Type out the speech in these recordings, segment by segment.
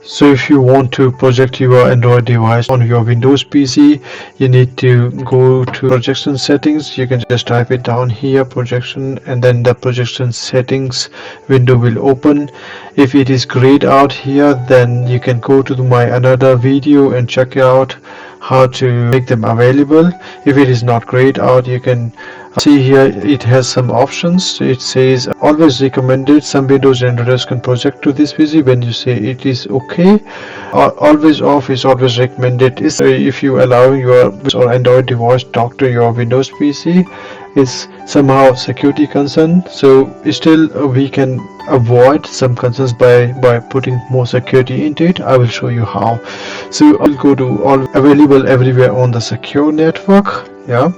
So if you want to project your Android device on your Windows PC, you need to go to projection settings. You can just type it down here, projection, and then the projection settings window will open. If it is grayed out here, then you can go to my another video and check out how to make them available. If it is not grayed out, you can see here it has some options. It says always recommended. Some Windows generators can project to this PC. When you say it is okay, always off is always recommended. Is if you allow your or Android device talk to your Windows PC, is somehow security concern. So still we can avoid some concerns by putting more security into it. I will show you how. So I'll go to all available everywhere on the secure network. Yeah.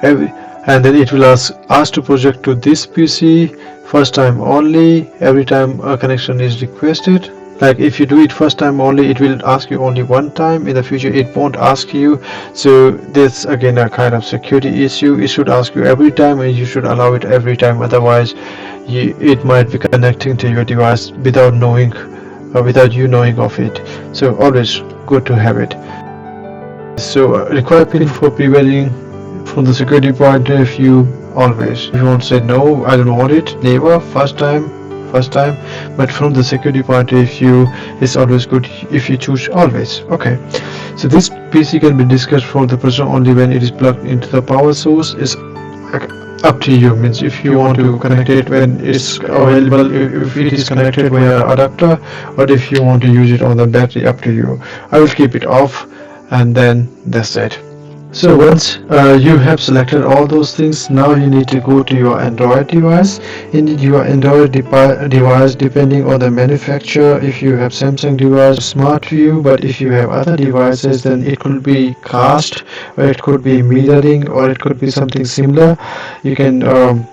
And then it will ask to project to this PC first time only. Every time a connection is requested, like if you do it first time only, it will ask you only one time. In the future it won't ask you. So that's again a kind of security issue. It should ask you every time, and you should allow it every time. Otherwise it might be connecting to your device without you knowing of it. So always good to have it. So required pin for preparing from the security point of view, always. If you want to say no, I don't want it, never, first time. But from the security point of view, it's always good if you choose always. Okay, so this PC can be discussed for the person only when it is plugged into the power source. Is up to you. Means if you want to connect it when it's available, if it is connected via adapter, or if you want to use it on the battery, up to you. I will keep it off, and then that's it. So once you have selected all those things, now you need to go to your Android device. In your Android device, depending on the manufacturer, if you have Samsung device, SmartView, but if you have other devices, then it could be Cast, or it could be mirroring, or it could be something similar. You can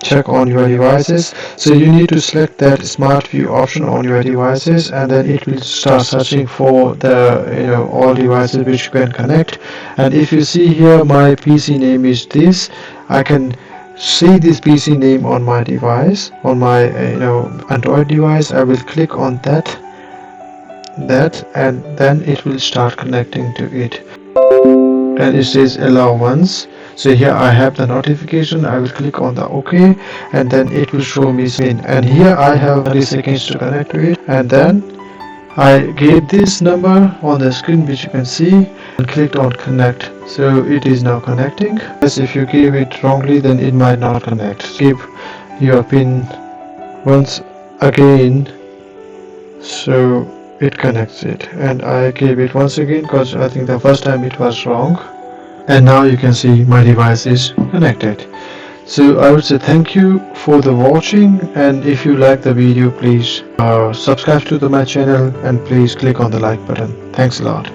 check on your devices. So you need to select that SmartView option on your devices, and then it will start searching for the all devices which you can connect. And if you see here, my PC name is this. I can see this PC name on my device, on my Android device. I will click on that, and then it will start connecting to it, and it says allow once. So here I have the notification. I will click on the OK, and then it will show me screen, and here I have 30 seconds to connect to it, and then I gave this number on the screen which you can see, and clicked on connect. So it is now connecting. Yes, if you gave it wrongly, then it might not connect. Give your pin once again so it connects it, and I gave it once again because I think the first time it was wrong, and now you can see my device is connected. So I would say thank you for the watching, and if you like the video, please subscribe to my channel, and please click on the like button. Thanks a lot.